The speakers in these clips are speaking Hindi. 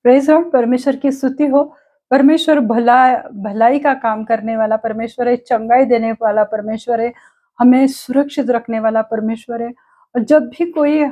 प्रेज़ लॉर्ड, परमेश्वर की स्तुति हो। परमेश्वर भलाई का काम करने वाला परमेश्वर है, चंगाई देने वाला परमेश्वर है, हमें सुरक्षित रखने वाला परमेश्वर है। और जब भी कोई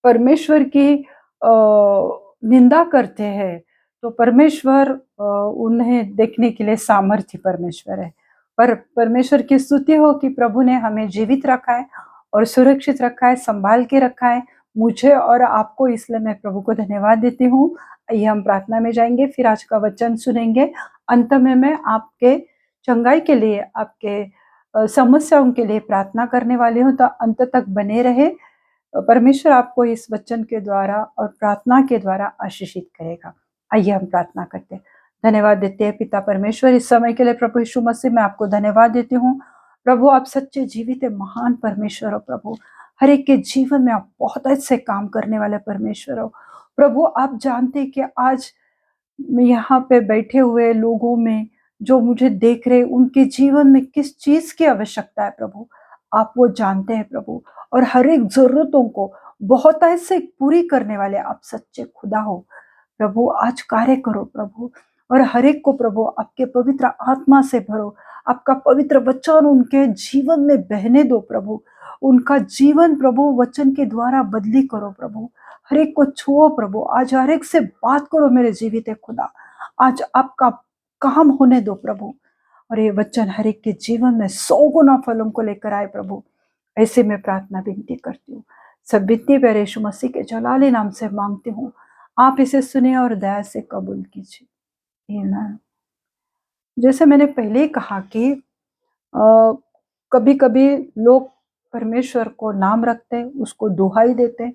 परमेश्वर की निंदा करते हैं, तो परमेश्वर उन्हें देखने के लिए सामर्थ्य परमेश्वर है। पर परमेश्वर की स्तुति हो कि प्रभु ने हमें जीवित रखा है और सुरक्षित रखा है, संभाल के रखा है, मुझे और आपको, इसलिए मैं प्रभु को धन्यवाद देती हूँ। आइए हम प्रार्थना में जाएंगे, फिर आज का वचन सुनेंगे। अंत में मैं आपके चंगाई के लिए, आपके समस्याओं के लिए प्रार्थना करने वाली हूँ, तो अंत तक बने रहे। परमेश्वर आपको इस वचन के द्वारा और प्रार्थना के द्वारा आशीषित करेगा। आइए हम प्रार्थना करते हैं। धन्यवाद देते हैं पिता परमेश्वर इस समय के लिए। प्रभु यीशु मसीह, मैं आपको धन्यवाद देती हूँ। प्रभु, आप सच्चे जीवित है, महान परमेश्वर हो। प्रभु, हर एक के जीवन में आप बहुत अच्छे काम करने वाले परमेश्वर हो। प्रभु, आप जानते हैं कि आज यहाँ पे बैठे हुए लोगों में, जो मुझे देख रहे, उनके जीवन में किस चीज की आवश्यकता है प्रभु, आप वो जानते हैं प्रभु। और हर एक जरूरतों को बहुत ऐसे पूरी करने वाले आप सच्चे खुदा हो। प्रभु, आज कार्य करो प्रभु, और हर एक को प्रभु आपके पवित्र आत्मा से भरो। आपका पवित्र वचन उनके जीवन में बहने दो प्रभु। उनका जीवन प्रभु वचन के द्वारा बदली करो प्रभु। हर एक को छुओ प्रभु। आज हर एक से बात करो मेरे जीवित है खुदा। आज आपका काम होने दो प्रभु, और ये वचन हर एक के जीवन में 100 गुना फलों को लेकर आए प्रभु। ऐसे में प्रार्थना विनती करती हूँ, सब विनती पर यीशु मसीह के जलाली नाम से मांगती हूँ। आप इसे सुने और दया से कबूल कीजिए। आमीन। जैसे मैंने पहले ही कहा कि कभी कभी लोग परमेश्वर को नाम रखते, उसको दुहाई देते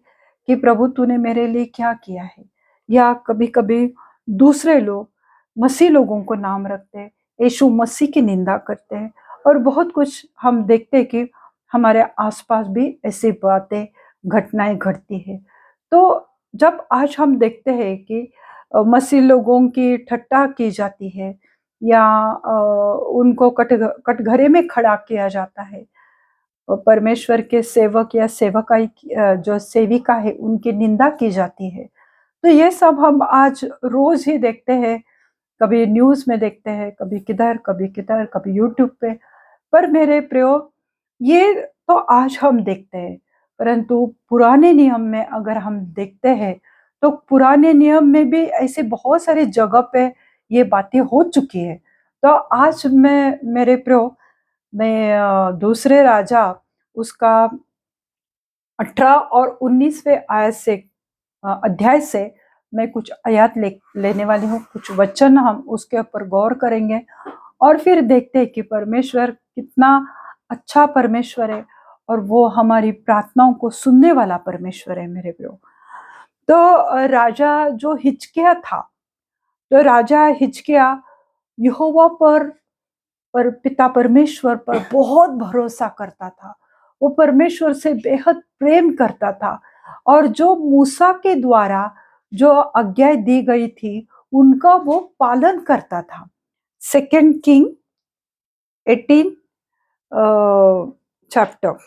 कि प्रभु तूने मेरे लिए क्या किया है। या कभी कभी दूसरे लोग मसीह लोगों को नाम रखते, यीशु मसीह की निंदा करते हैं। और बहुत कुछ हम देखते हैं कि हमारे आसपास भी ऐसी बातें, घटनाएं घटती है। तो जब आज हम देखते हैं कि मसीह लोगों की ठट्टा की जाती है, या उनको कटघरे में खड़ा किया जाता है, और परमेश्वर के सेवक या सेवकाई जो सेविका है उनकी निंदा की जाती है, तो ये सब हम आज रोज ही देखते हैं। कभी न्यूज में देखते हैं, कभी किधर कभी किधर, कभी यूट्यूब पे। पर मेरे प्रियो, ये तो आज हम देखते हैं, परंतु पुराने नियम में अगर हम देखते हैं, तो पुराने नियम में भी ऐसे बहुत सारी जगह पे ये बातें हो चुकी है। तो आज मैं, मेरे प्रियो, मैं दूसरे राजा उसका 18 और 19वें आयत से, अध्याय से मैं कुछ आयत लेने वाली हूँ, कुछ वचन हम उसके ऊपर गौर करेंगे, और फिर देखते हैं कि परमेश्वर कितना अच्छा परमेश्वर है, और वो हमारी प्रार्थनाओं को सुनने वाला परमेश्वर है मेरे प्रियो। तो राजा जो हिजकिय्याह था, तो राजा हिजकिय्याह यहोवा पर पिता परमेश्वर पर बहुत भरोसा करता था। वो परमेश्वर से बेहद प्रेम करता था, और जो मूसा के द्वारा जो आज्ञा दी गई थी उनका वो पालन करता था। Second king 18 chapter.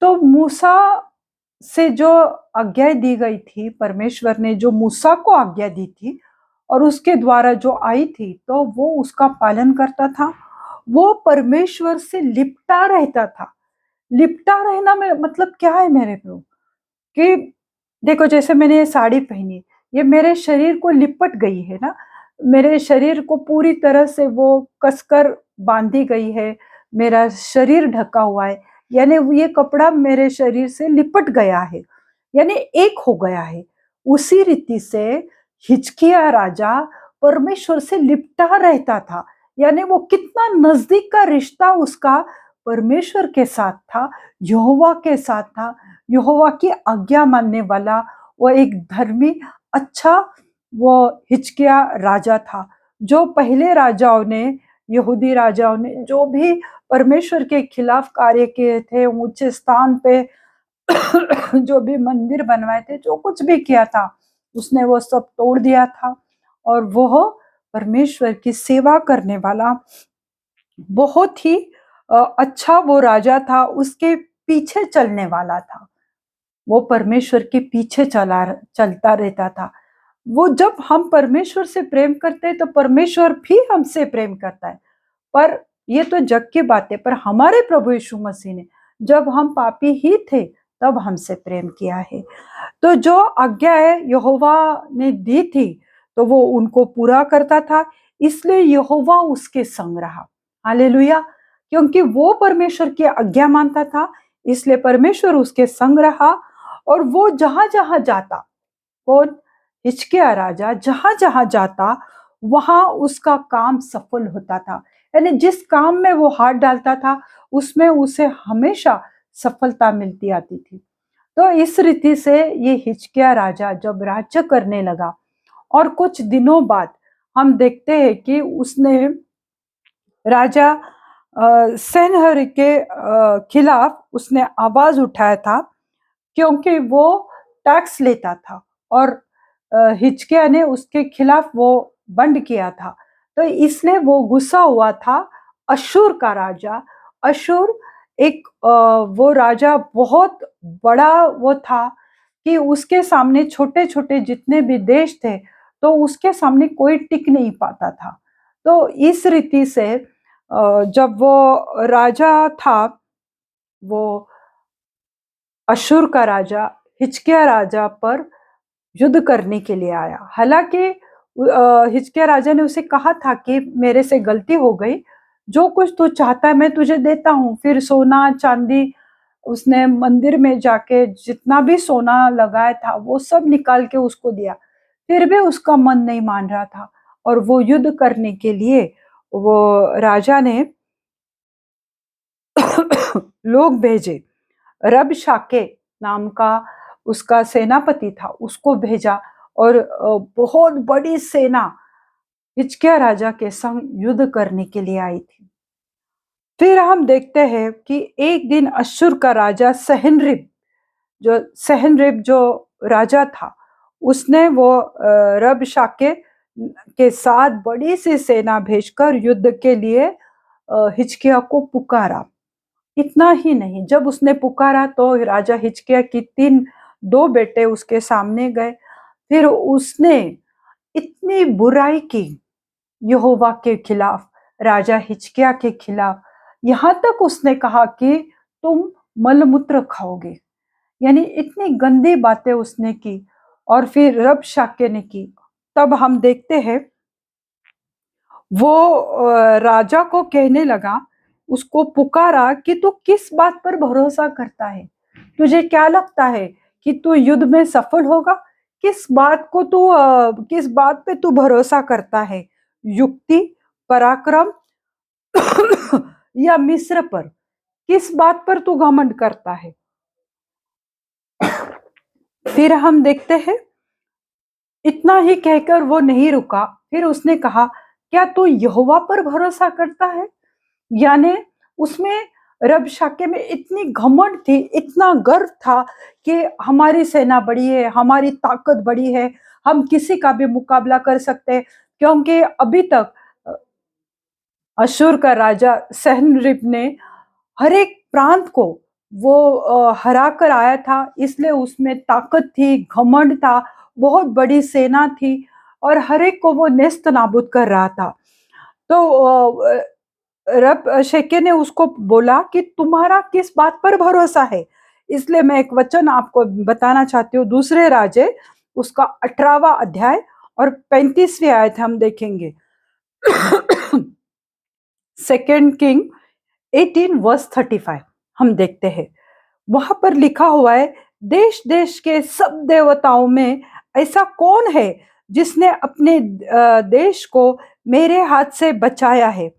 तो मूसा से जो आज्ञा दी गई थी, परमेश्वर ने जो मूसा को आज्ञा दी थी और उसके द्वारा जो आई थी, तो वो उसका पालन करता था। वो परमेश्वर से लिपटा रहता था। लिपटा रहना में मतलब क्या है मेरे को, कि देखो, जैसे मैंने ये साड़ी पहनी, ये मेरे शरीर को लिपट गई है ना, मेरे शरीर को पूरी तरह से वो कसकर बांधी गई है, मेरा शरीर ढका हुआ है, यानी ये कपड़ा मेरे शरीर से लिपट गया है, यानी एक हो गया है। उसी रीति से हिजकिय्याह राजा परमेश्वर से लिपटा रहता था, यानी वो कितना नजदीक का रिश्ता उसका परमेश्वर के साथ था, यहोवा के साथ था। यहोवा की आज्ञा मानने वाला वो एक धर्मी, अच्छा वो हिजकिय्याह राजा था। जो पहले राजाओं ने, यहूदी राजाओं ने जो भी परमेश्वर के खिलाफ कार्य किए थे, ऊंचे स्थान पे जो भी मंदिर बनवाए थे, जो कुछ भी किया था, उसने वो सब तोड़ दिया था। और वो परमेश्वर की सेवा करने वाला बहुत ही अच्छा वो राजा था, उसके पीछे चलने वाला था। वो परमेश्वर के पीछे चलता रहता था। वो जब हम परमेश्वर से प्रेम करते हैं तो परमेश्वर भी हमसे प्रेम करता है। पर ये तो जग की बात है, पर हमारे प्रभु यीशु मसीह ने जब हम पापी ही थे तब हमसे प्रेम किया है। तो जो आज्ञाएं यहोवा ने दी थी तो वो उनको पूरा करता था, इसलिए यहोवा उसके संग रहा। हालेलुया। क्योंकि वो परमेश्वर की आज्ञा मानता था, इसलिए परमेश्वर उसके संग रहा। और वो जहां जहां जाता, कौन? हिजकिय्याह राजा जहां जहां जाता वहां उसका काम सफल होता था। यानी जिस काम में वो हाथ डालता था उसमें उसे हमेशा सफलता मिलती आती थी। तो इस रीति से ये हिजकिय्याह राजा जब राज्य करने लगा और कुछ दिनों बाद हम देखते हैं कि उसने राजा सेनहर के खिलाफ उसने आवाज उठाया था, क्योंकि वो टैक्स लेता था और हिजकिय्याह ने उसके खिलाफ वो बंड किया था। तो इसलिए वो गुस्सा हुआ था। अशूर का राजा, अशूर एक वो राजा बहुत बड़ा वो था कि उसके सामने छोटे छोटे जितने भी देश थे तो उसके सामने कोई टिक नहीं पाता था। तो इस रीति से जब वो राजा था, वो अशूर का राजा हिजकिय्याह राजा पर युद्ध करने के लिए आया। हालांकि हिजकिय्याह राजा ने उसे कहा था कि मेरे से गलती हो गई, जो कुछ तू चाहता है मैं तुझे देता हूँ। फिर सोना चांदी उसने मंदिर में जाके जितना भी सोना लगाया था वो सब निकाल के उसको दिया। फिर भी उसका मन नहीं मान रहा था और वो युद्ध करने के लिए वो राजा ने लोग भेजे। रबशाके नाम का उसका सेनापति था, उसको भेजा और बहुत बड़ी सेना हिजकिय्याह राजा के संग युद्ध करने के लिए आई थी। फिर हम देखते हैं कि एक दिन अश्शूर का राजा सहनरिब जो राजा था, उसने वो रबशाके के साथ बड़ी सी सेना भेजकर युद्ध के लिए हिजकिय्याह को पुकारा। इतना ही नहीं, जब उसने पुकारा तो राजा हिजकिय्याह की दो बेटे उसके सामने गए। फिर उसने इतनी बुराई की यहोवा के खिलाफ, राजा हिजकिय्याह के खिलाफ, यहाँ तक उसने कहा कि तुम मलमूत्र खाओगे। यानी इतनी गंदी बातें उसने की और फिर रबशाके ने की। तब हम देखते हैं वो राजा को कहने लगा, उसको पुकारा कि तू किस बात पर भरोसा करता है? तुझे क्या लगता है कि तू युद्ध में सफल होगा? किस बात पे तू भरोसा करता है? युक्ति, पराक्रम या मिस्र पर? किस बात पर तू घमंड करता है? फिर हम देखते हैं इतना ही कहकर वो नहीं रुका। फिर उसने कहा, क्या तू यहोवा पर भरोसा करता है? यानी उसमें रबशाके में इतनी घमंड थी, इतना गर्व था कि हमारी सेना बड़ी है, हमारी ताकत बड़ी है, हम किसी का भी मुकाबला कर सकते हैं। क्योंकि अभी तक अशूर का राजा सहनरिब ने हर एक प्रांत को वो हरा कर आया था, इसलिए उसमें ताकत थी, घमंड था, बहुत बड़ी सेना थी और हर एक को वो नेस्त नाबूद कर रहा था। तो रब शेके ने उसको बोला कि तुम्हारा किस बात पर भरोसा है? इसलिए मैं एक वचन आपको बताना चाहती हूँ। दूसरे राजे उसका 18वां अध्याय और 35वीं आयत हम देखेंगे। सेकेंड किंग 18 वर्स 35 हम देखते हैं। वहां पर लिखा हुआ है, देश देश के सब देवताओं में ऐसा कौन है जिसने अपने देश को मेरे हाथ से बचाया है?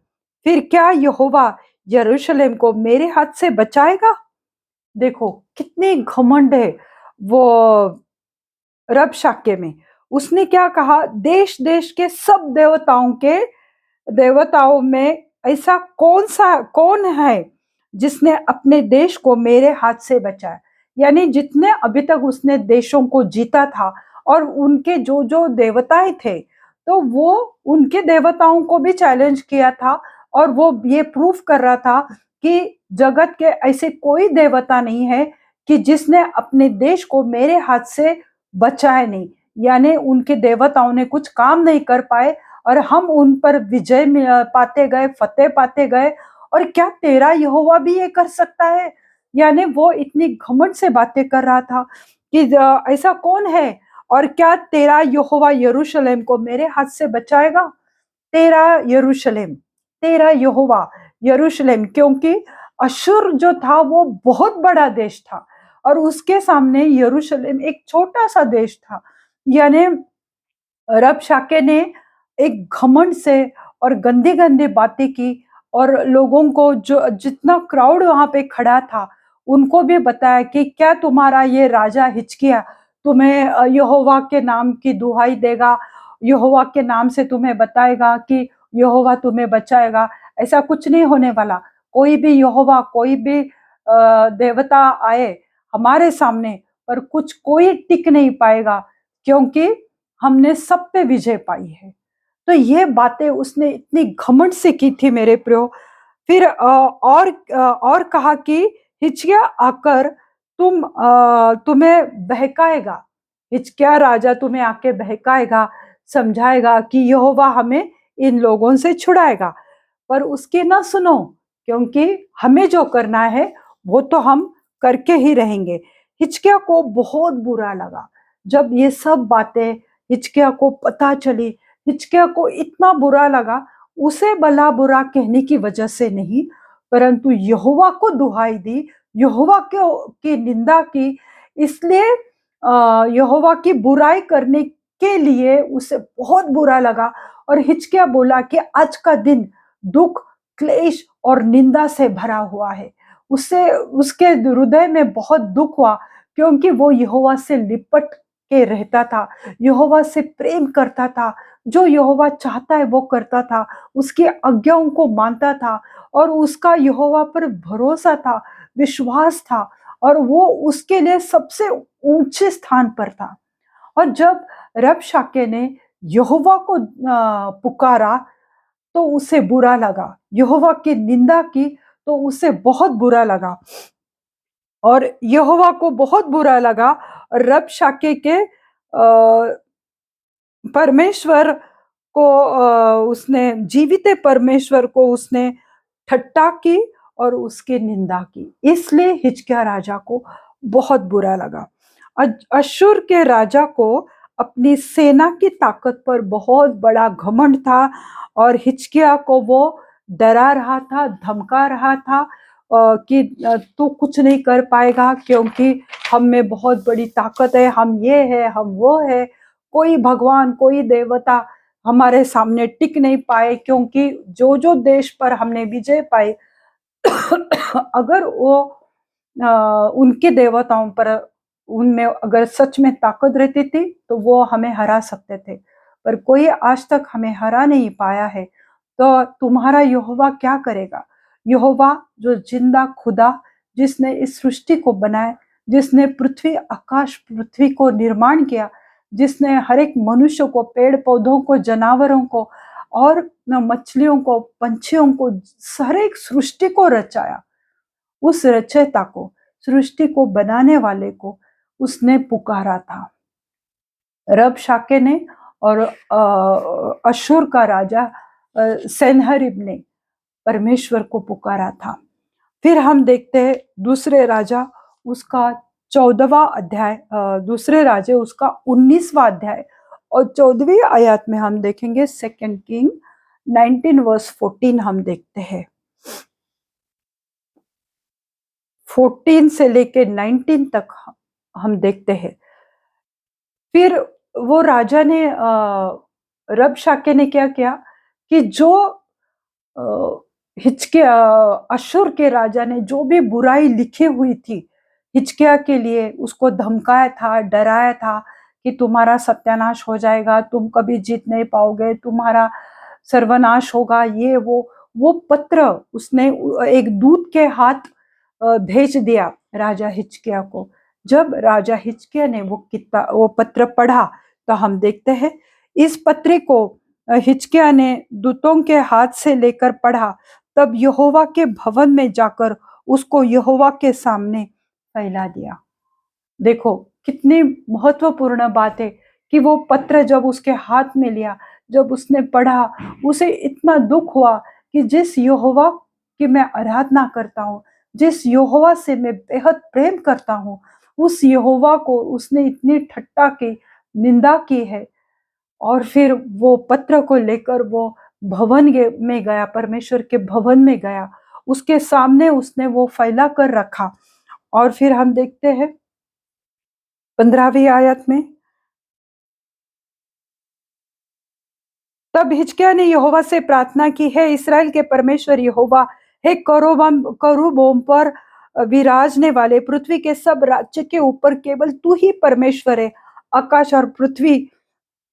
फिर क्या यहोवा यरूशलेम को मेरे हाथ से बचाएगा? देखो कितनी घमंड है वो रबशाके में। उसने क्या कहा, देश देश के सब देवताओं में ऐसा कौन है जिसने अपने देश को मेरे हाथ से बचाया? यानी जितने अभी तक उसने देशों को जीता था और उनके जो जो देवताएं थे, तो वो उनके देवताओं को भी चैलेंज किया था और वो ये प्रूफ कर रहा था कि जगत के ऐसे कोई देवता नहीं है कि जिसने अपने देश को मेरे हाथ से बचाया नहीं, यानी उनके देवताओं ने कुछ काम नहीं कर पाए और हम उन पर विजय पाते गए, फतेह पाते गए। और क्या तेरा यहोवा भी ये कर सकता है? यानी वो इतनी घमंड से बातें कर रहा था कि ऐसा कौन है, और क्या तेरा यहोवा यरूशलेम को मेरे हाथ से बचाएगा? तेरा यरूशलेम, तेरा यहोवा यरूशलेम, क्योंकि अशुर जो था वो बहुत बड़ा देश था और उसके सामने यरूशलेम एक छोटा सा देश था। यानी रबशाके ने एक घमंड से और गंदी गंदी बातें की और लोगों को, जो जितना क्राउड वहां पे खड़ा था, उनको भी बताया कि क्या तुम्हारा ये राजा हिजकिय्याह तुम्हें यहोवा के नाम की दुहाई देगा, यहोवा के नाम से तुम्हें बताएगा कि यहोवा तुम्हें बचाएगा? ऐसा कुछ नहीं होने वाला। कोई भी यहोवा, कोई भी देवता आए हमारे सामने, पर कुछ कोई टिक नहीं पाएगा, क्योंकि हमने सब पे विजय पाई है। तो ये बातें उसने इतनी घमंड से की थी मेरे प्रियो। फिर और कहा कि हिजकिय्याह आकर तुम्हें बहकाएगा, हिजकिय्याह राजा तुम्हें आके बहकाएगा, समझाएगा कि यहोवा हमें इन लोगों से छुड़ाएगा, पर उसकी ना सुनो, क्योंकि हमें जो करना है वो तो हम करके ही रहेंगे। हिजकिय्याह को बहुत बुरा लगा जब ये सब बातें हिजकिय्याह को पता चली। हिजकिय्याह को इतना बुरा लगा, उसे भला बुरा कहने की वजह से नहीं, परंतु यहोवा को दुहाई दी, यहोवा की निंदा की, इसलिए यहोवा की बुराई करने के लिए उसे बहुत बुरा लगा। और हिजकिय्याह बोला कि आज का दिन दुख, क्लेश और निंदा से भरा हुआ है। उसे उसके हृदय में बहुत दुख हुआ, क्योंकि वो यहोवा से लिपट के रहता था, यहोवा से प्रेम करता था, जो यहोवा चाहता है वो करता था, उसकी आज्ञाओं को मानता था और उसका यहोवा पर भरोसा था, विश्वास था, और वो उसके लिए सबसे ऊंचे स्थान पर था। और जब रबशाके ने यहोवा को पुकारा तो उसे बुरा लगा, यहोवा की निंदा की तो उसे बहुत बुरा लगा, और यहोवा को बहुत बुरा लगा। रबशाके के परमेश्वर को उसने, जीवित परमेश्वर को उसने ठट्टा की और उसकी निंदा की, इसलिए हिजकिय्याह राजा को बहुत बुरा लगा। अश्शूर के राजा को अपनी सेना की ताकत पर बहुत बड़ा घमंड था और हिजकिय्याह को वो डरा रहा था, धमका रहा था कि तू कुछ नहीं कर पाएगा, क्योंकि हम में बहुत बड़ी ताकत है, हम ये है, हम वो है, कोई भगवान, कोई देवता हमारे सामने टिक नहीं पाए, क्योंकि जो जो देश पर हमने विजय पाई अगर वो उनके देवताओं पर, उनमें अगर सच में ताकत रहती थी तो वो हमें हरा सकते थे, पर कोई आज तक हमें हरा नहीं पाया है। तो तुम्हारा यहोवा क्या करेगा? यहोवा जो जिंदा खुदा, जिसने इस सृष्टि को बनाया, जिसने पृथ्वी, आकाश पृथ्वी को निर्माण किया, जिसने हर एक मनुष्य को, पेड़ पौधों को, जानवरों को और मछलियों को, पंछियों को, हर एक सृष्टि को रचाया, उस रचयिता को, सृष्टि को बनाने वाले को उसने पुकारा था। रबशाके ने और अशूर का राजा सेनहरीब ने परमेश्वर को पुकारा था। फिर हम देखते हैं दूसरे राजा उसका 14वां अध्याय, दूसरे राजे उसका 19वां अध्याय और 14वीं आयत में हम देखेंगे, सेकंड किंग 19 वर्स 14 हम देखते हैं। 14 से लेके 19 तक हम देखते हैं। फिर वो राजा ने, रबशाके ने क्या किया कि जो अशूर के राजा ने जो भी बुराई लिखी हुई थी हिजकिय्याह के लिए, उसको धमकाया था, डराया था कि तुम्हारा सत्यानाश हो जाएगा, तुम कभी जीत नहीं पाओगे, तुम्हारा सर्वनाश होगा, ये वो पत्र उसने एक दूत के हाथ भेज दिया राजा हिजकिय्याह को। जब राजा हिजकिय्याह ने वो पत्र पढ़ा तो हम देखते हैं, इस पत्र को हिजकिय्याह ने दूतों के हाथ से लेकर पढ़ा, तब यहोवा के भवन में जाकर उसको यहोवा के सामने फैला दिया। देखो कितनी महत्वपूर्ण बात है कि वो पत्र जब उसके हाथ में लिया, जब उसने पढ़ा, उसे इतना दुख हुआ कि जिस यहोवा की मैं आराधना करता हूँ, जिस यहोवा से मैं बेहद प्रेम करता हूँ, उस यहोवा को उसने इतनी ठट्टा की, निंदा की है। और फिर वो पत्र को लेकर वो में गया, परमेश्वर के भवन में गया, उसके सामने उसने वो फैला कर रखा। और फिर हम देखते हैं 15वीं आयत में, तब हिजकिय्याह ने यहोवा से प्रार्थना की, है इसराइल के परमेश्वर यहोवा, हे करूबों पर विराजने वाले, पृथ्वी के सब राज्य के ऊपर केवल तू ही परमेश्वर है। आकाश और पृथ्वी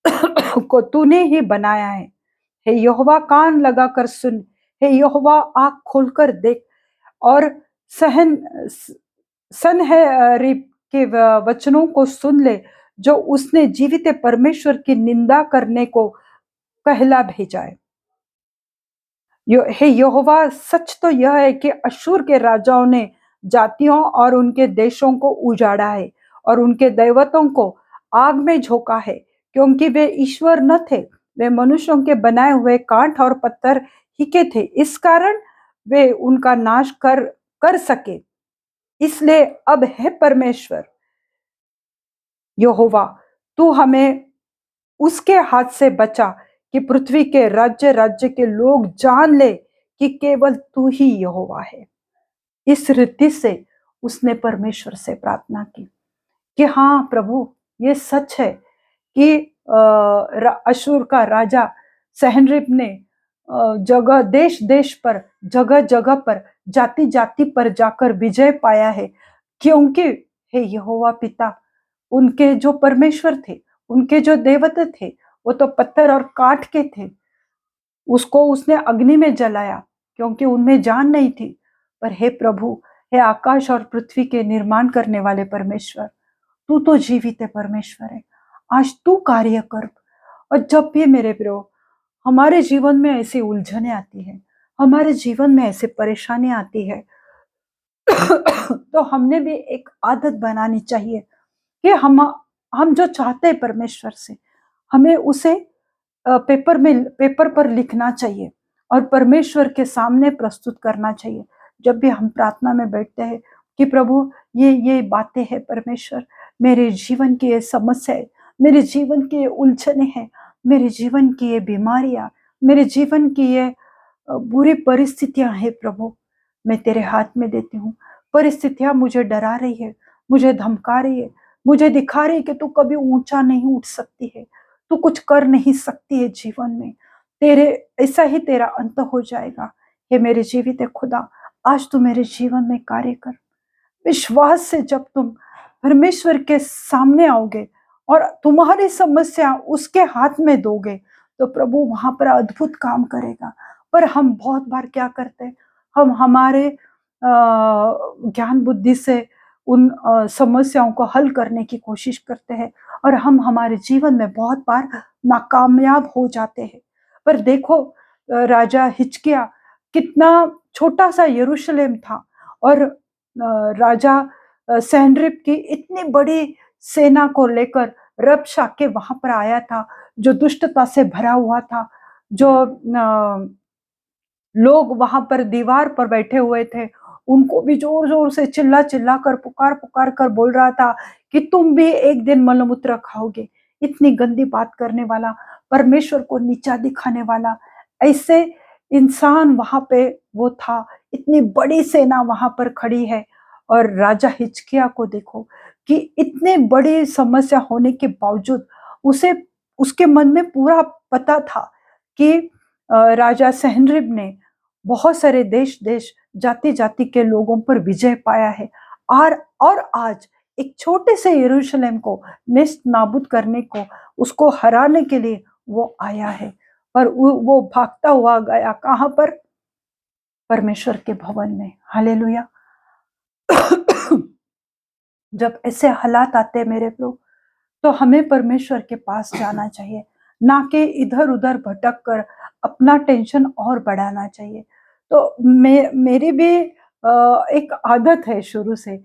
को तूने ही बनाया है। हे यहोवा कान लगाकर सुन, हे यहोवा आँख खोलकर देख, और सहन सनहेरीब के वचनों को सुन ले, जो उसने जीवित परमेश्वर की निंदा करने को कहला भेजा है। हे यहोवा, सच तो यह है कि अश्शूर के राजाओं ने जातियों और उनके देशों को उजाड़ा है और उनके दैवतों को आग में झोंका है, क्योंकि वे ईश्वर न थे, वे मनुष्यों के बनाए हुए कांट और पत्थर ही के थे। इस कारण वे उनका नाश कर कर सके। इसलिए अब है परमेश्वर यहोवा, तू हमें उसके हाथ से बचा, कि पृथ्वी के राज्य राज्य के लोग जान ले कि केवल तू ही यहोवा है। इस रीति से उसने परमेश्वर से प्रार्थना की कि हाँ प्रभु, ये सच है कि अशूर का राजा सहनरिब ने जगह देश देश पर, जगह जगह पर, जाति जाति पर जाकर विजय पाया है, क्योंकि हे यहोवा पिता, उनके जो परमेश्वर थे, उनके जो देवता थे, वो तो पत्थर और काठ के थे। उसको उसने अग्नि में जलाया क्योंकि उनमें जान नहीं थी। पर हे प्रभु, हे आकाश और पृथ्वी के निर्माण करने वाले परमेश्वर, तू तो जीवित है परमेश्वर है। आज तू कार्य कर। और जब भी मेरे प्रियो हमारे जीवन में ऐसी उलझने आती है, हमारे जीवन में ऐसे परेशानी आती है, तो हमने भी एक आदत बनानी चाहिए कि हम जो चाहते हैं परमेश्वर से, हमें उसे पेपर पर लिखना चाहिए और परमेश्वर के सामने प्रस्तुत करना चाहिए। जब भी हम प्रार्थना में बैठते हैं कि प्रभु, ये बातें हैं परमेश्वर, मेरे जीवन की ये समस्या है, मेरे जीवन की ये उलझने हैं, मेरे जीवन की ये बीमारियां, मेरे जीवन की ये बुरी परिस्थितियां हैं प्रभु, मैं तेरे हाथ में देती हूँ। परिस्थितियां मुझे डरा रही है, मुझे धमका रही है, मुझे दिखा रही है कि तू कभी ऊंचा नहीं उठ सकती है, तू कुछ कर नहीं सकती है जीवन में, तेरे ऐसा ही तेरा अंत हो जाएगा। हे मेरे जीवित खुदा, आज तू मेरे जीवन में कार्य कर। विश्वास से जब तुम परमेश्वर के सामने आओगे और तुम्हारी समस्या उसके हाथ में दोगे, तो प्रभु वहां पर अद्भुत काम करेगा। पर हम बहुत बार क्या करते हैं, हम हमारे ज्ञान बुद्धि से उन समस्याओं को हल करने की कोशिश करते हैं और हम हमारे जीवन में बहुत बार नाकामयाब हो जाते हैं। पर देखो राजा हिजकिय्याह, कितना छोटा सा यरूशलेम था, और राजा सैनरिब की इतनी बड़ी सेना को लेकर रबशाके वहां पर आया था, जो दुष्टता से भरा हुआ था, जो लोग वहां पर दीवार पर बैठे हुए थे, उनको भी जोर जोर से चिल्ला चिल्ला कर, पुकार पुकार कर बोल रहा था कि तुम भी एक दिन मलमूत्र खाओगे। इतनी गंदी बात करने वाला, परमेश्वर को नीचा दिखाने वाला, ऐसे इंसान वहां पे वो था। इतनी बड़ी सेना वहां पर खड़ी है, और राजा हिजकिय्याह को देखो कि इतने बड़ी समस्या होने के बावजूद उसे, उसके मन में पूरा पता था कि राजा सहनरिब ने बहुत सारे देश देश, जाति जाति के लोगों पर विजय पाया है। और आज एक छोटे से यरूशलेम को नेस्त नाबूद करने को, उसको हराने के लिए वो आया है। पर वो भागता हुआ गया कहां पर? परमेश्वर के भवन में। हालेलुया। जब ऐसे हालात आते हैं मेरे प्रभु, तो हमें परमेश्वर के पास जाना चाहिए, ना कि इधर उधर भटक कर अपना टेंशन और बढ़ाना चाहिए। तो मेरी भी एक आदत है शुरू से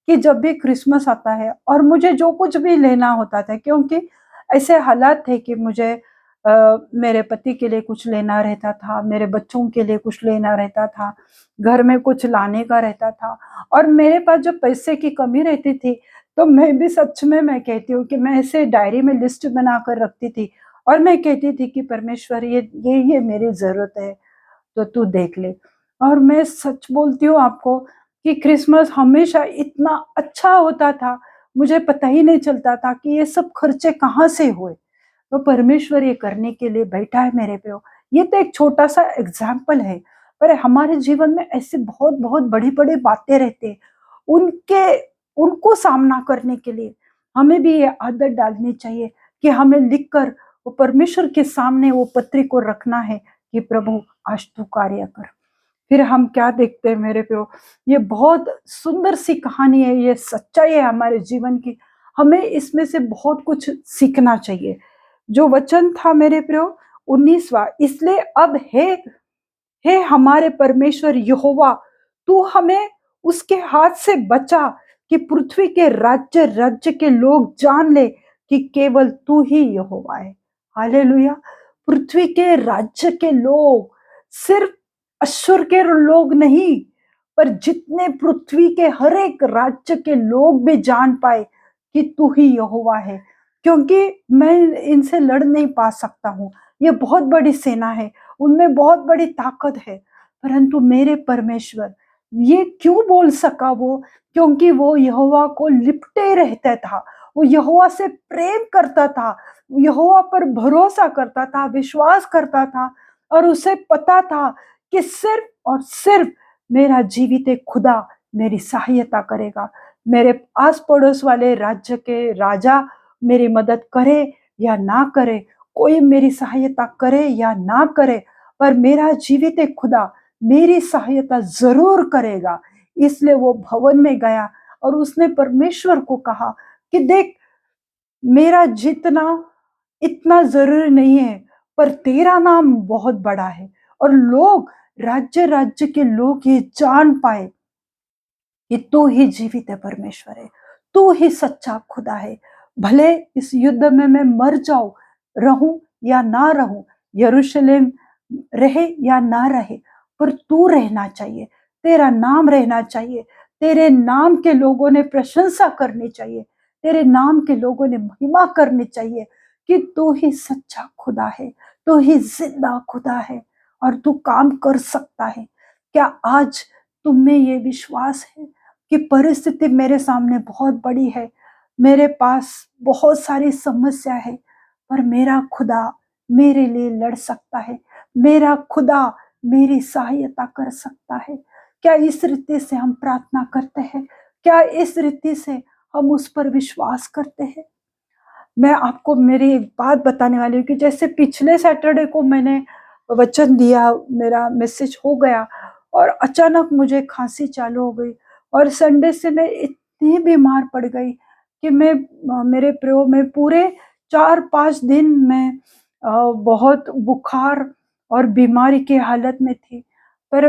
कि जब भी क्रिसमस आता है और मुझे जो कुछ भी लेना होता था, क्योंकि ऐसे हालात थे कि मुझे मेरे पति के लिए कुछ लेना रहता था, मेरे बच्चों के लिए कुछ लेना रहता था, घर में कुछ लाने का रहता था और मेरे पास जब पैसे की कमी रहती थी, तो मैं भी सच में मैं कहती हूँ कि मैं ऐसे डायरी में लिस्ट बनाकर रखती थी और मैं कहती थी कि परमेश्वर ये मेरी ज़रूरत है, तो तू देख ले। और मैं सच बोलती हूँ आपको कि क्रिसमस हमेशा इतना अच्छा होता था, मुझे पता ही नहीं चलता था कि ये सब खर्चे कहाँ से हुए। तो परमेश्वर ये करने के लिए बैठा है मेरे पे। ये तो एक छोटा-सा एग्ज़ाम्पल है, पर हमारे जीवन में ऐसी बहुत-बहुत बड़ी-बड़ी बातें रहती हैं। उनके उनको सामना करने के लिए हमें भी ये आदत डालनी चाहिए कि हमें लिखकर वो परमेश्वर के सामने वो पत्री को रखना है कि प्रभु आज तू कार्य कर। फिर हम क्या देखते हैं मेरे प्यो, ये बहुत सुंदर सी कहानी है, ये सच्चाई है हमारे जीवन की। हमें इसमें से बहुत कुछ सीखना चाहिए। जो वचन था मेरे प्यो 19वां, इसलिए अब हे हमारे परमेश्वर यहोवा, तू हमें उसके हाथ से बचा कि पृथ्वी के राज्य राज्य के लोग जान ले कि केवल तू ही यहोवा है। हालेलुया। पृथ्वी के राज्य के लोग, सिर्फ अश्शूर के लोग नहीं, पर जितने पृथ्वी के हर एक राज्य के लोग भी जान पाए कि तू ही यहोवा है, क्योंकि मैं इनसे लड़ नहीं पा सकता हूँ। ये बहुत बड़ी सेना है, उनमें बहुत बड़ी ताकत है, परंतु मेरे परमेश्वर ये क्यों बोल सका वो? क्योंकि वो यहोवा को लिपटे रहता था, वो यहोवा से प्रेम करता था, यहोवा पर भरोसा करता था, विश्वास करता था और उसे पता था कि सिर्फ और सिर्फ मेरा जीवित एक खुदा मेरी सहायता करेगा। मेरे आस पड़ोस वाले राज्य के राजा मेरी मदद करे या ना करे, कोई मेरी सहायता करे या ना करे, पर मेरा जीवित एक खुदा मेरी सहायता जरूर करेगा। इसलिए वो भवन में गया और उसने परमेश्वर को कहा कि देख, मेरा जीतना इतना जरूरी नहीं है, पर तेरा नाम बहुत बड़ा है और लोग, राज्य राज्य के लोग ये जान पाए कि तू ही जीवित है परमेश्वर है, तू ही सच्चा खुदा है। भले इस युद्ध में मैं मर जाऊं, रहूं या ना रहूं, यरूशलेम रहे या ना रहे, पर तू रहना चाहिए, तेरा नाम रहना चाहिए, तेरे नाम के लोगों ने प्रशंसा करनी चाहिए, तेरे नाम के लोगों ने महिमा करनी चाहिए कि तू ही सच्चा खुदा है, तू ही जिंदा खुदा है और तू काम कर सकता है। क्या आज तुम में ये विश्वास है कि परिस्थिति मेरे सामने बहुत बड़ी है, मेरे पास बहुत सारी समस्या है, पर मेरा खुदा मेरे लिए लड़ सकता है, मेरा खुदा मेरी सहायता कर सकता है? क्या इस रीति से हम प्रार्थना करते हैं? क्या इस रीति से हम उस पर विश्वास करते हैं? मैं आपको मेरी एक बात बताने वाली हूँ कि जैसे पिछले सैटरडे को मैंने वचन दिया, मेरा मैसेज हो गया और अचानक मुझे खांसी चालू हो गई और संडे से मैं इतनी बीमार पड़ गई कि मैं मेरे प्रयोग में पूरे 4-5 दिन मैं बहुत बुखार और बीमारी की हालत में थी। पर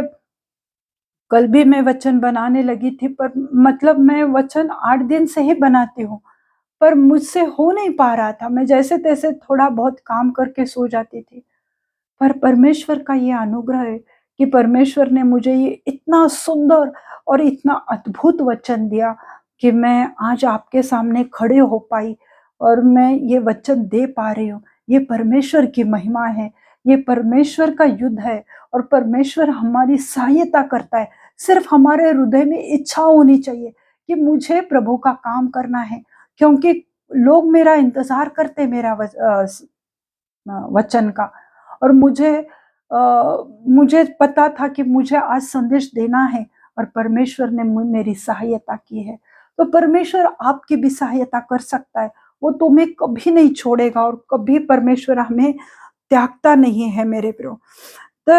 कल भी मैं वचन बनाने लगी थी, पर मतलब मैं वचन 8 दिन से ही बनाती हूँ, पर मुझसे हो नहीं पा रहा था। मैं जैसे-तैसे थोड़ा बहुत काम करके सो जाती थी। पर परमेश्वर का ये अनुग्रह है कि परमेश्वर ने मुझे ये इतना सुंदर और इतना अद्भुत वचन दिया कि मैं आज आपके सामने खड़े हो पाई और मैं ये वचन दे पा रही हूँ। ये परमेश्वर की महिमा है, ये परमेश्वर का युद्ध है और परमेश्वर हमारी सहायता करता है। सिर्फ हमारे हृदय में इच्छा होनी चाहिए कि मुझे प्रभु का काम करना है, क्योंकि लोग मेरा इंतज़ार करते हैं मेरा वचन का। और मुझे पता था कि मुझे आज संदेश देना है और परमेश्वर ने मेरी सहायता की है। तो परमेश्वर आपकी भी सहायता कर सकता है, वो तुम्हें कभी नहीं छोड़ेगा और कभी परमेश्वर हमें त्यागता नहीं है मेरे प्रियो। तो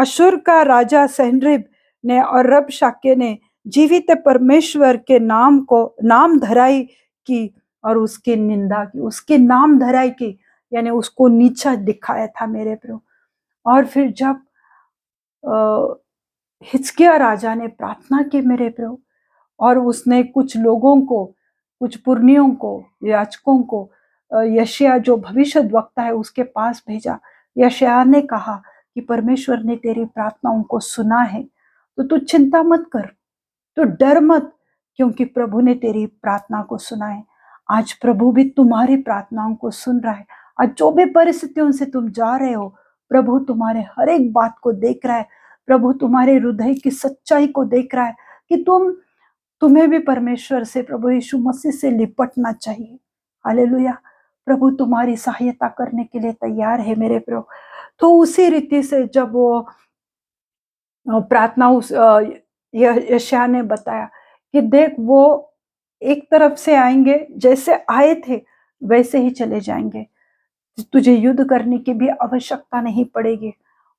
अशुर का राजा सनहेरीब ने और रबशाके ने जीवित परमेश्वर के नाम को नाम धराई की और उसकी निंदा की, उसके नाम धराई की, यानी उसको नीचा दिखाया था मेरे प्रभु। और फिर जब हिजकिय्याह राजा ने प्रार्थना की मेरे प्रभु, और उसने कुछ लोगों को, कुछ पुरनियों को, याजकों को यशायाह जो भविष्यद्वक्ता है उसके पास भेजा। यशायाह ने कहा कि परमेश्वर ने तेरी प्रार्थनाओं को सुना है, तो तू चिंता मत कर, तो डर मत, क्योंकि प्रभु ने तेरी प्रार्थना को सुना है। आज प्रभु भी तुम्हारी प्रार्थनाओं को सुन रहा है। आज जो भी परिस्थितियों से तुम जा रहे हो, प्रभु तुम्हारे हर एक बात को देख रहा है। प्रभु तुम्हारे हृदय की सच्चाई को देख रहा है कि तुम्हें भी परमेश्वर से, प्रभु यीशु मसीह से लिपटना चाहिए। हालेलुया। प्रभु तुम्हारी सहायता करने के लिए तैयार है मेरे प्रभु। तो उसी रीति से जब वो प्रार्थना यशायाह ने बताया कि देख वो एक तरफ से आएंगे, जैसे आए थे वैसे ही चले जाएंगे, तुझे युद्ध करने की भी आवश्यकता नहीं पड़ेगी।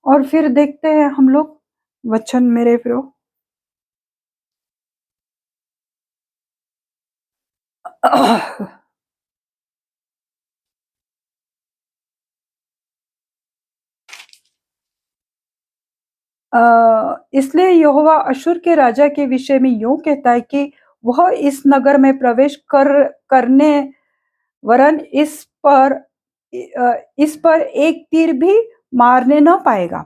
और फिर देखते हैं हम लोग वचन मेरे प्रभु। इसलिए यहोवा अशुर के राजा के विषय में यूं कहता है कि वह इस नगर में प्रवेश करने वरन इस पर एक तीर भी मारने न पाएगा।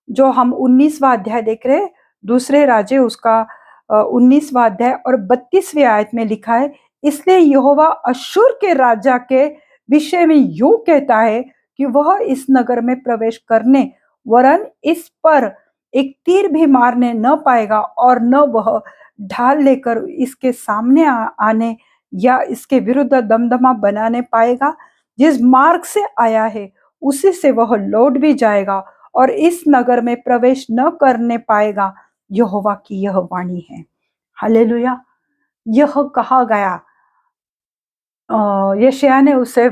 जो हम 19वां अध्याय देख रहे हैं, दूसरे राजे उसका 19वां अध्याय और 32वीं आयत में लिखा है, इसलिए यहोवा अशुर के राजा के विषय में यूं कहता है कि वह इस नगर में प्रवेश करने वरन इस पर एक तीर भी मारने न पाएगा, और न वह ढाल लेकर इसके सामने आने या इसके विरुद्ध दमदमा बनाने पाएगा। जिस मार्ग से आया है उसी से वह लौट भी जाएगा और इस नगर में प्रवेश न करने पाएगा। यहोवा की यह वाणी है। हालेलुया। यह कहा गया यशायाह ने उसे,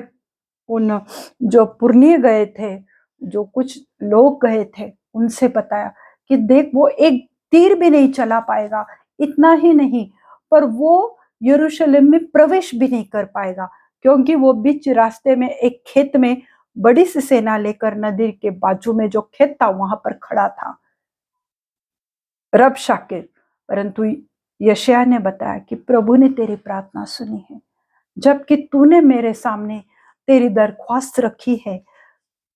उन जो पुरनिये गए थे, जो कुछ लोग गए थे, उनसे बताया कि देख वो एक तीर भी नहीं चला पाएगा। इतना ही नहीं, पर वो यरूशलेम में प्रवेश भी नहीं कर पाएगा, क्योंकि वो बीच रास्ते में एक खेत में बड़ी सी सेना लेकर नदी के बाजू में जो खेत था वहां पर खड़ा था रबशाके। परंतु यशायाह ने बताया कि प्रभु ने तेरी प्रार्थना सुनी है, जबकि तूने मेरे सामने तेरी दरख्वास्त रखी है,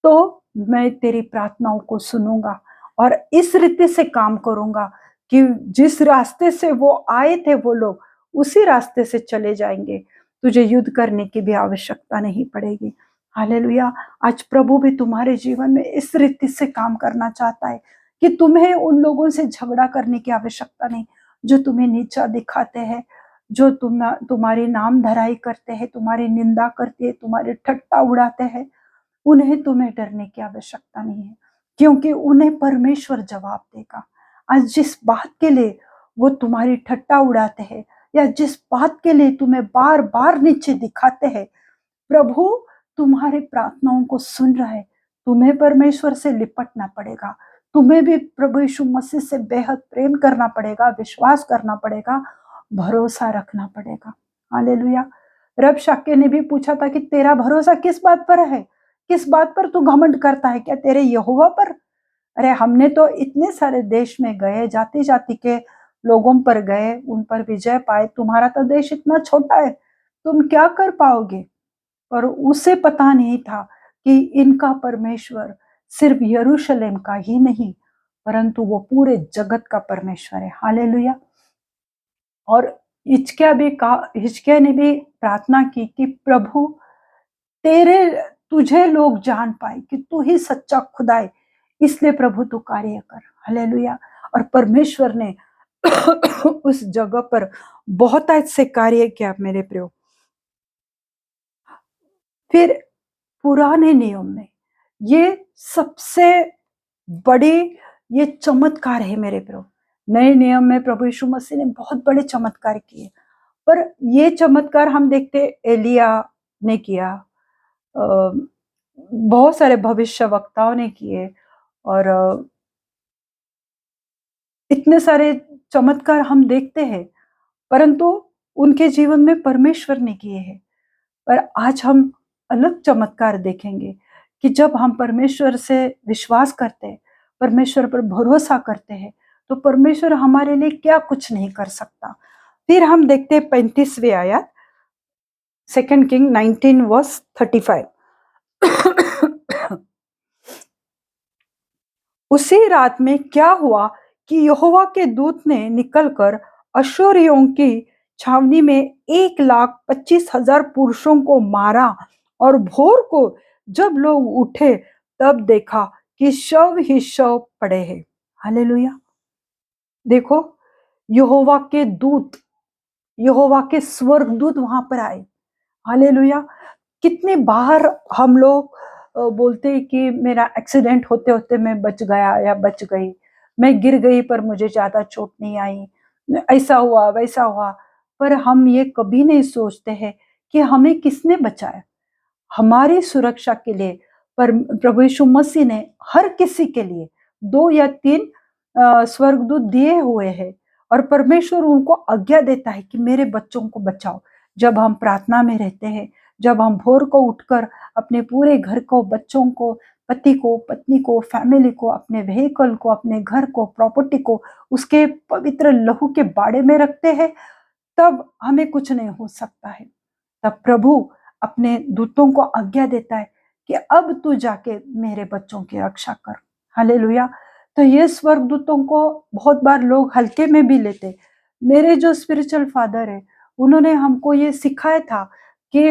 तो मैं तेरी प्रार्थनाओं को सुनूंगा और इस रीति से काम करूंगा कि जिस रास्ते से वो आए थे वो लोग उसी रास्ते से चले जाएंगे। तुझे युद्ध करने की भी आवश्यकता नहीं पड़ेगी। हालेलुया। आज प्रभु भी तुम्हारे जीवन में इस रीति से काम करना चाहता है कि तुम्हें उन लोगों से झगड़ा करने की आवश्यकता नहीं जो तुम्हें नीचा दिखाते हैं, जो तुम्हारी नाम धराई करते हैं, तुम्हारी निंदा करते हैं, तुम्हारी ठट्टा उड़ाते हैं। उन्हें तुम्हें डरने की आवश्यकता नहीं है, क्योंकि उन्हें परमेश्वर जवाब देगा। आज जिस बात के लिए वो तुम्हारी ठट्टा उड़ाते हैं या जिस बात के लिए तुम्हें बार बार नीचे दिखाते हैं, प्रभु तुम्हारे प्रार्थनाओं को सुन रहा है। तुम्हें परमेश्वर से लिपटना पड़ेगा। तुम्हें भी प्रभु यीशु मसीह से बेहद प्रेम करना पड़ेगा, विश्वास करना पड़ेगा, भरोसा रखना पड़ेगा। हालेलुया। रबशाके ने भी पूछा था कि तेरा भरोसा किस बात पर है? किस बात पर तू घमंड करता है? क्या तेरे यहोवा पर? अरे हमने तो इतने सारे देश में गए, जाति जाति के लोगों पर गए, उन पर विजय पाए। तुम्हारा तो देश इतना छोटा है, तुम क्या कर पाओगे? पर उसे पता नहीं था कि इनका परमेश्वर सिर्फ यरूशलेम का ही नहीं, परंतु वो पूरे जगत का परमेश्वर है। हालेलुया। और हिजकिय्याह ने भी प्रार्थना की कि प्रभु तुझे लोग जान पाए कि तू ही सच्चा खुदा है, इसलिए प्रभु तू कार्य कर। हालेलुया। और परमेश्वर ने उस जगह पर बहुत ऐसे कार्य किया मेरे प्रभु। फिर पुराने नियम में ये सबसे बड़ी ये चमत्कार है मेरे प्रभु। नए नियम में प्रभु यीशु मसीह ने बहुत बड़े चमत्कार किए, पर ये चमत्कार हम देखते एलिया ने किया, बहुत सारे भविष्य वक्ताओं ने किए, और इतने सारे चमत्कार हम देखते हैं, परंतु उनके जीवन में परमेश्वर ने किए हैं। पर आज हम अलग चमत्कार देखेंगे कि जब हम परमेश्वर से विश्वास करते हैं, परमेश्वर पर भरोसा करते हैं, तो परमेश्वर हमारे लिए क्या कुछ नहीं कर सकता। फिर हम देखते हैं 35वीं आयत, 2 किंग 19 वर्स 35। उसी रात में क्या हुआ कि यहोवा के दूत ने निकलकर अश्शूरियों की छावनी में 1,25,000 पुरुषों को मारा, और भोर को जब लोग उठे तब देखा कि शव ही शव पड़े हैं। हालेलुया। देखो, यहोवा के दूत, यहोवा के स्वर्गदूत वहां पर आए। हालेलुया। कितने बार हम लोग बोलते हैं कि मेरा एक्सीडेंट होते होते मैं बच गया या बच गई, मैं गिर गई पर मुझे ज्यादा चोट नहीं आई, ऐसा हुआ वैसा हुआ। पर हम ये कभी नहीं सोचते हैं कि हमें किसने बचाया। हमारी सुरक्षा के लिए पर प्रभु यीशु मसीह ने हर किसी के लिए 2 या 3 स्वर्गदूत दिए हुए हैं, और परमेश्वर उनको आज्ञा देता है कि मेरे बच्चों को बचाओ। जब हम प्रार्थना में रहते हैं, जब हम भोर को उठकर अपने पूरे घर को, बच्चों को, पति को, पत्नी को, फैमिली को, अपने व्हीकल को, अपने घर को, प्रॉपर्टी को उसके पवित्र लहू के बाड़े में रखते हैं, तब हमें कुछ नहीं हो सकता है। तब प्रभु अपने दूतों को आज्ञा देता है कि अब तू जाके मेरे बच्चों की रक्षा कर। हालेलुया। तो ये स्वर्गदूतों को बहुत बार लोग हल्के में भी लेते। मेरे जो स्पिरिचुअल फादर है, उन्होंने हमको ये सिखाया था कि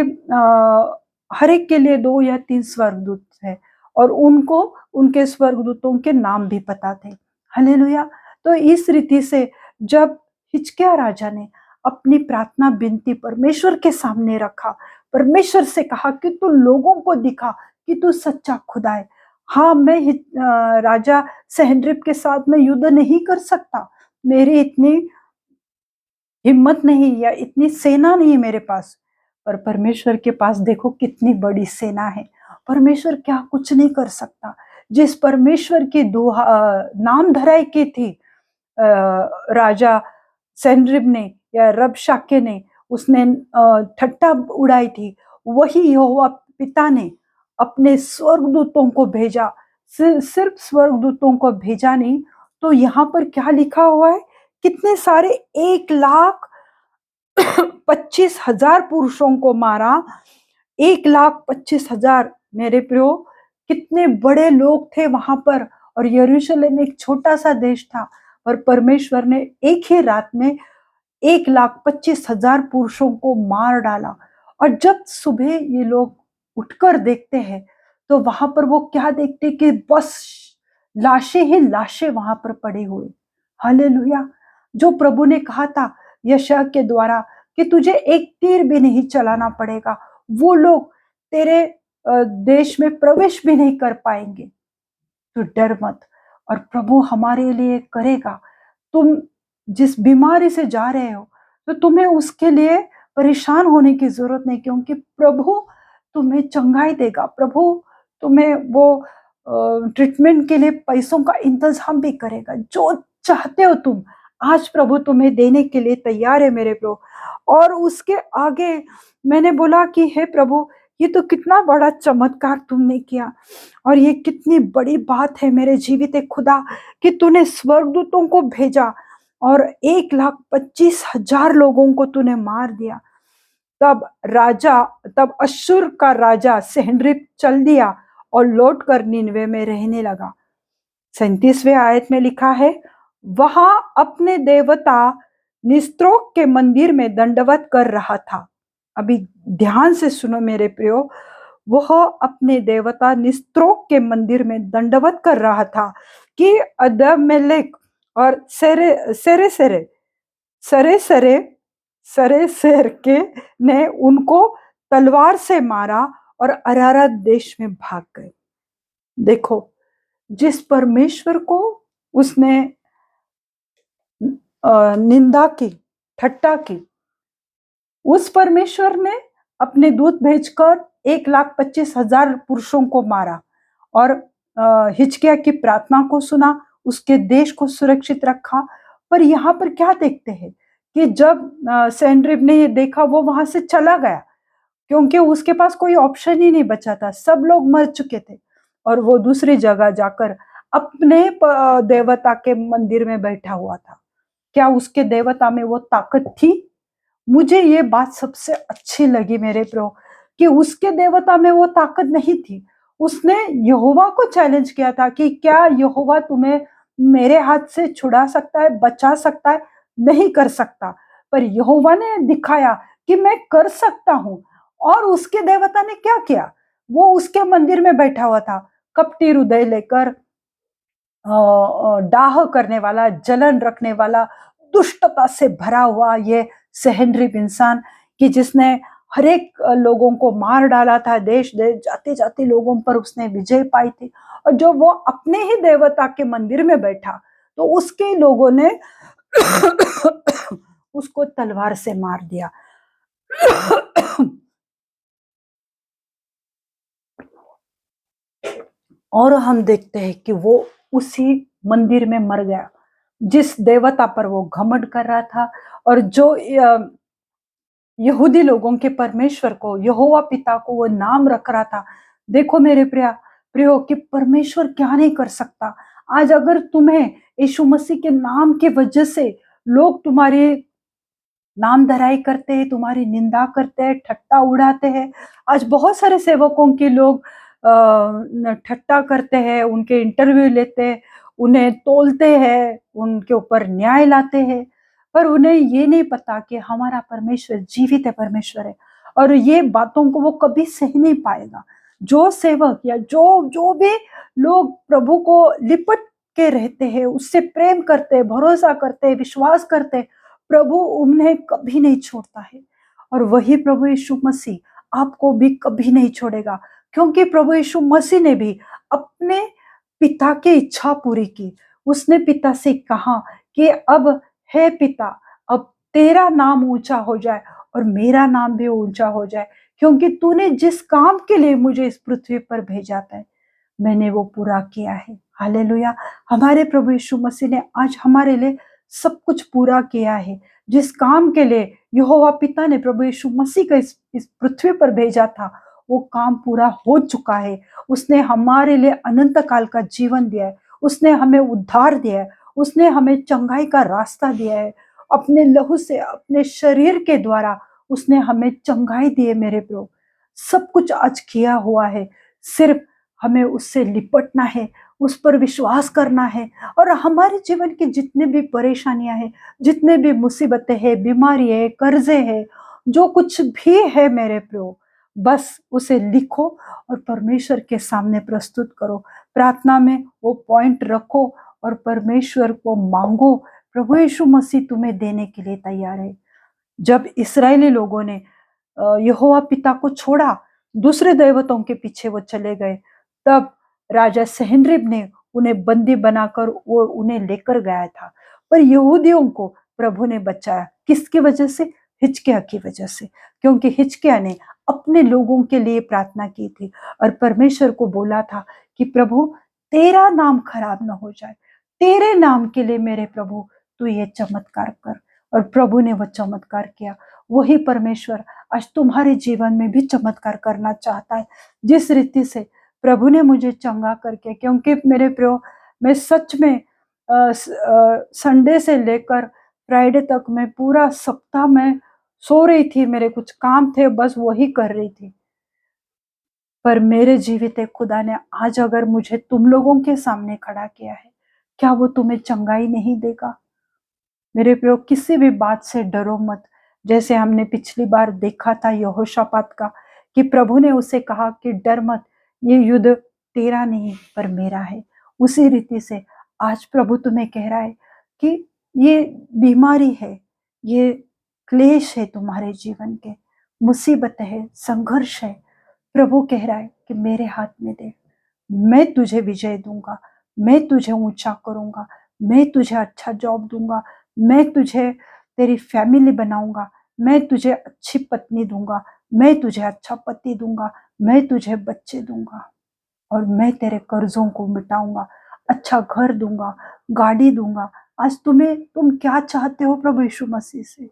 हर एक के लिए 2 या 3 स्वर्गदूत है, और उनको उनके स्वर्गदूतों के नाम भी पता थे। हालेलुया। तो इस रीति से जब हिजकिय्याह राजा ने अपनी प्रार्थना विनती परमेश्वर के सामने रखा, परमेश्वर से कहा कि तू लोगों को दिखा कि तू सच्चा खुदा है। हाँ, मैं राजा सेहनद्रीब के साथ में युद्ध नहीं कर सकता, मेरी इतनी हिम्मत नहीं या इतनी सेना नहीं है मेरे पास, पर परमेश्वर के पास देखो कितनी बड़ी सेना है। परमेश्वर क्या कुछ नहीं कर सकता। जिस परमेश्वर की नाम धराई की थी राजा सेनरिब ने या रबशाके ने, उसने ठट्टा उड़ाई थी, वही यहोवा पिता ने अपने स्वर्गदूतों को भेजा। सिर्फ स्वर्गदूतों को भेजा नहीं, तो यहाँ पर क्या लिखा हुआ है, कितने सारे 1,25,000 पुरुषों को मारा। 1,25,000 मेरे प्रियो, कितने बड़े लोग थे वहां पर। और यरूशलेम एक छोटा सा देश था, और परमेश्वर ने एक ही रात में 1,25,000 पुरुषों को मार डाला। और जब सुबह ये लोग उठकर देखते हैं, तो वहां पर वो क्या देखते कि बस लाशें ही लाशें वहां पर पड़ी हुई। हालेलुया। जो प्रभु ने कहा था यशायाह के द्वारा कि तुझे एक तीर भी नहीं चलाना पड़ेगा, वो लोग तेरे देश में प्रवेश भी नहीं कर पाएंगे। तो डर मत, और प्रभु हमारे लिए करेगा। तुम जिस बीमारी से जा रहे हो, तो तुम्हें उसके लिए परेशान होने की जरूरत नहीं, क्योंकि प्रभु तुम्हें चंगाई देगा। प्रभु तुम्हें वो ट्रीटमेंट के लिए पैसों का इंतजाम भी करेगा। जो चाहते हो तुम, आज प्रभु तुम्हें देने के लिए तैयार है मेरे प्रभु। और उसके आगे मैंने बोला कि हे प्रभु, ये तो कितना बड़ा चमत्कार तुमने किया, और ये कितनी बड़ी बात है मेरे जीवित खुदा कि तूने स्वर्गदूतों को भेजा और 1,25,000 लोगों को तूने मार दिया। तब अश्शूर का राजा सेहनद्रीब चल दिया और लौट कर निनवे में रहने लगा। 37वें आयत में लिखा है, वहां अपने देवता निस्त्रोक के मंदिर में दंडवत कर रहा था। अभी ध्यान से सुनो मेरे प्रियो, वह अपने देवता निस्त्रोक के मंदिर में दंडवत कर रहा था कि अदमेलेक और सरे के ने उनको तलवार से मारा और अरारत देश में भाग गए। देखो, जिस परमेश्वर को उसने निंदा की, ठट्टा की, उस परमेश्वर ने अपने दूत भेजकर 1,25,000 पुरुषों को मारा, और हिजकिय्याह की प्रार्थना को सुना, उसके देश को सुरक्षित रखा। पर यहाँ पर क्या देखते हैं कि जब सेनद्रीब ने ये देखा, वो वहां से चला गया, क्योंकि उसके पास कोई ऑप्शन ही नहीं बचा था, सब लोग मर चुके थे। और वो दूसरी जगह जाकर अपने देवता के मंदिर में बैठा हुआ था। क्या उसके देवता में वो ताकत थी? मुझे ये बात सबसे अच्छी लगी मेरे प्रभु, कि उसके देवता में वो ताकत नहीं थी। उसने यहोवा को चैलेंज किया था कि क्या यहोवा तुम्हें मेरे हाथ से छुड़ा सकता है, बचा सकता है? नहीं कर सकता। पर यहोवा ने दिखाया कि मैं कर सकता हूँ। और उसके देवता ने क्या किया? वो उसके मंदिर में बैठा हुआ था, कपटी हृदय लेकर, डाह करने वाला, जलन रखने वाला, दुष्टता से भरा हुआ ये सहनरीप इंसान, कि जिसने हर एक लोगों को मार डाला था, देश देश जाते जाते लोगों पर उसने विजय पाई थी। और जो वो अपने ही देवता के मंदिर में बैठा, तो उसके लोगों ने उसको तलवार से मार दिया। और हम देखते हैं कि वो उसी मंदिर में मर गया, जिस देवता पर वो घमंड कर रहा था, और जो यहूदी लोगों के परमेश्वर को, यहोवा पिता को वो नाम रख रहा था। देखो मेरे प्रियो, कि परमेश्वर क्या नहीं कर सकता। आज अगर तुम्हें यीशु मसीह के नाम की वजह से लोग तुम्हारी नाम धराई करते हैं, तुम्हारी निंदा करते हैं, ठट्टा उड़ाते हैं। आज बहुत सारे सेवकों के लोग ठट्टा करते हैं, उनके इंटरव्यू लेते हैं, उन्हें तोलते हैं, उनके ऊपर न्याय लाते हैं। पर उन्हें ये नहीं पता कि हमारा परमेश्वर जीवित है परमेश्वर है, और ये बातों को वो कभी सह नहीं पाएगा। जो सेवक या जो जो भी लोग प्रभु को लिपट के रहते हैं, उससे प्रेम करते हैं, भरोसा करते हैं, विश्वास करते हैं, प्रभु उन्हें कभी नहीं छोड़ता है। और वही प्रभु यीशु मसीह आपको भी कभी नहीं छोड़ेगा, क्योंकि प्रभु यीशु मसीह ने भी अपने पिता की इच्छा पूरी की। उसने पिता से कहा कि अब हे पिता, अब तेरा नाम ऊंचा हो जाए और मेरा नाम भी ऊंचा हो जाए, क्योंकि तूने जिस काम के लिए मुझे इस पृथ्वी पर भेजा था, मैंने वो पूरा किया है। हालेलुया। हमारे प्रभु यीशु मसीह ने आज हमारे लिए सब कुछ पूरा किया है। जिस काम के लिए यहोवा पिता ने प्रभु यीशु मसीह को इस पृथ्वी पर भेजा था, वो काम पूरा हो चुका है। उसने हमारे लिए अनंत काल का जीवन दिया है, उसने हमें उद्धार दिया है, उसने हमें चंगाई का रास्ता दिया है। अपने लहू से, अपने शरीर के द्वारा उसने हमें चंगाई दी है मेरे प्रभु। सब कुछ आज किया हुआ है, सिर्फ हमें उससे लिपटना है, उस पर विश्वास करना है। और हमारे जीवन की जितने भी परेशानियां हैं, जितने भी मुसीबतें हैं, बीमारी है, कर्जे है, जो कुछ भी है मेरे प्रभु, बस उसे लिखो और परमेश्वर के सामने प्रस्तुत करो। प्रार्थना में वो पॉइंट रखो और परमेश्वर को मांगो। प्रभु यीशु मसीह तुम्हें देने के लिए तैयार है। जब इस्राएली लोगों ने यहोवा पिता को छोड़ा, दूसरे दैवतों के पीछे वो चले गए, तब राजा सहनरीब ने उन्हें बंदी बनाकर वो उन्हें लेकर गया था। पर यहूदियों को प्रभु ने बचाया, किसकी वजह से? हिजकिय्याह की वजह से। क्योंकि हिजकिय्याह ने अपने लोगों के लिए प्रार्थना की थी और परमेश्वर को बोला था कि प्रभु, तेरा नाम खराब ना हो जाए, तेरे नाम के लिए मेरे प्रभु तू ये चमत्कार कर। और प्रभु ने वह चमत्कार किया। वही परमेश्वर आज तुम्हारे जीवन में भी चमत्कार करना चाहता है, जिस रीति से प्रभु ने मुझे चंगा करके। क्योंकि मेरे प्रियो, मैं सच में संडे से लेकर फ्राइडे तक मैं पूरा सप्ताह में सो रही थी, मेरे कुछ काम थे, बस वही कर रही थी। पर मेरे जीवित खुदा ने आज अगर मुझे तुम लोगों के सामने खड़ा किया है, क्या वो तुम्हें चंगाई नहीं देगा? मेरे प्रियो, किसी भी बात से डरो मत। जैसे हमने पिछली बार देखा था यहोशापात का, कि प्रभु ने उसे कहा कि डर मत, ये युद्ध तेरा नहीं पर मेरा है। उसी रीति से आज प्रभु तुम्हें कह रहा है कि ये बीमारी है, ये क्लेश है, तुम्हारे जीवन के मुसीबत है, संघर्ष है, प्रभु कह रहा है कि मेरे हाथ में दे, मैं तुझे विजय दूंगा, मैं तुझे ऊंचा करूंगा, मैं तुझे अच्छा जॉब दूंगा, मैं तुझे तेरी फैमिली बनाऊंगा, मैं तुझे अच्छी पत्नी दूंगा, मैं तुझे अच्छा पति दूंगा, मैं तुझे बच्चे दूंगा, और मैं तेरे कर्जों को मिटाऊंगा, अच्छा घर दूंगा, गाड़ी दूंगा। आज तुम क्या चाहते हो प्रभु यीशु मसीह से?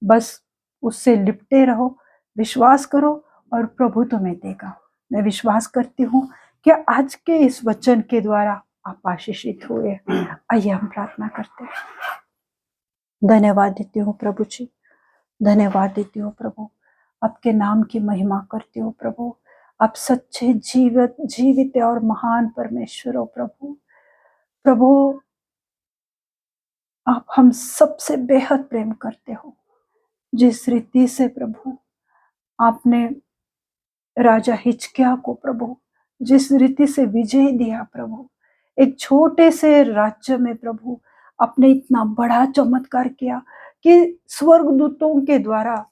बस उससे लिपटे रहो, विश्वास करो और प्रभु तुम्हें देगा। मैं विश्वास करती हूँ कि आज के इस वचन के द्वारा आप आशीषित हुए। आइए हम प्रार्थना करते हैं। धन्यवाद देती हूँ प्रभु जी, धन्यवाद देती हूँ प्रभु। आपके नाम की महिमा करती हूँ प्रभु। आप सच्चे जीवित और महान परमेश्वर हो प्रभु। प्रभु, आप हम सबसे बेहद प्रेम करते हो। जिस रीति से प्रभु आपने राजा हिजकिय्याह को प्रभु जिस रीति से विजय दिया प्रभु, एक छोटे से राज्य में प्रभु आपने इतना बड़ा चमत्कार किया कि स्वर्गदूतों के द्वारा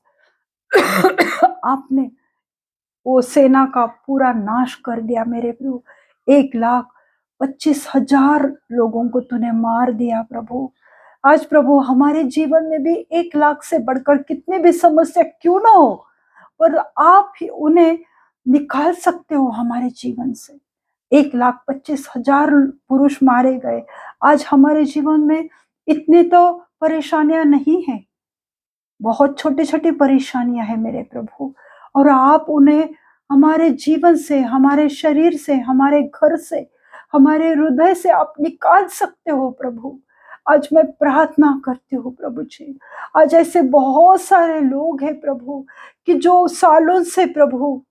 आपने वो सेना का पूरा नाश कर दिया मेरे प्रभु। 1,25,000 लोगों को तूने मार दिया प्रभु। आज प्रभु हमारे जीवन में भी 1,00,000 से बढ़कर कितने भी समस्या क्यों ना हो, पर आप ही उन्हें निकाल सकते हो हमारे जीवन से। 1,25,000 पुरुष मारे गए। आज हमारे जीवन में इतनी तो परेशानियां नहीं है, बहुत छोटी छोटी परेशानियां हैं मेरे प्रभु, और आप उन्हें हमारे जीवन से, हमारे शरीर से, हमारे घर से, हमारे हृदय से आप निकाल सकते हो प्रभु। आज मैं प्रार्थना करती हूँ प्रभु जी, आज ऐसे बहुत सारे लोग हैं प्रभु कि जो सालों से प्रभु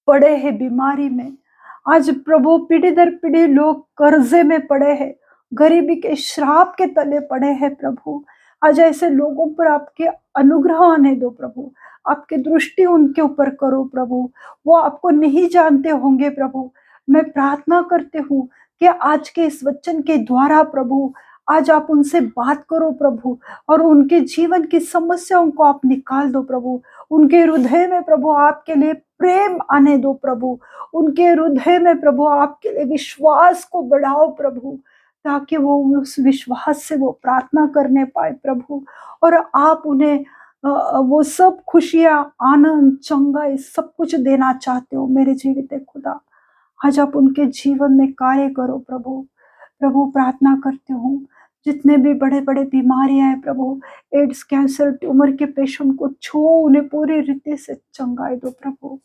पड़े हैं बीमारी में। आज प्रभु पीढ़ी दर पीढ़ी लोग कर्जे में पड़े हैं, गरीबी के श्राप के तले पड़े हैं प्रभु। आज ऐसे लोगों पर आपके अनुग्रह आने दो प्रभु, आपकी दृष्टि उनके ऊपर करो प्रभु। वो आपको नहीं जानते होंगे प्रभु। मैं प्रार्थना करती हूँ कि आज के इस वचन के द्वारा प्रभु आज आप उनसे बात करो प्रभु, और उनके जीवन की समस्याओं को आप निकाल दो प्रभु। उनके हृदय में प्रभु आपके लिए प्रेम आने दो प्रभु। उनके हृदय में प्रभु आपके लिए विश्वास को बढ़ाओ प्रभु, ताकि वो उस विश्वास से वो प्रार्थना करने पाए प्रभु। और आप उन्हें वो सब खुशियां, आनंद, चंगाई सब कुछ देना चाहते हो मेरे जीवित खुदा। आज आप उनके जीवन में कार्य करो प्रभु। प्रभु प्रार्थना करते हूँ, जितने भी बड़े बड़े बीमारियां हैं प्रभु, एड्स, कैंसर, ट्यूमर के पेशेंट को छुओ, उन्हें पूरी रीति से चंगाई दो प्रभु।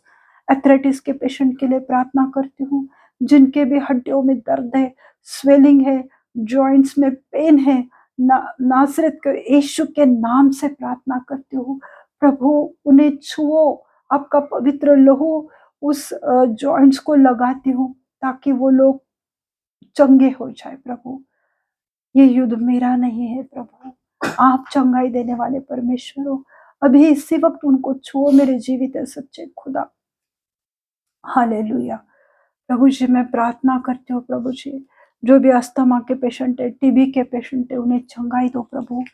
एथराइटिस के पेशेंट के लिए प्रार्थना करती हूँ, जिनके भी हड्डियों में दर्द है, स्वेलिंग है, जॉइंट्स में पेन है, नासरत के यीशु के नाम से प्रार्थना करती हूँ प्रभु। उन्हें छुओ, आपका पवित्र लहू उस जॉइंट्स को लगाती हूँ, ताकि वो लोग चंगे हो जाए प्रभु। ये युद्ध मेरा नहीं है प्रभु, आप चंगाई देने वाले परमेश्वर हो। अभी इसी वक्त उनको छुओ मेरे जीवित सच्चे खुदा। हालेलुया। प्रभु जी, मैं प्रार्थना करती हूँ प्रभु जी, जो भी अस्थमा के पेशेंट है, टीबी के पेशेंट है, उन्हें चंगाई दो प्रभु।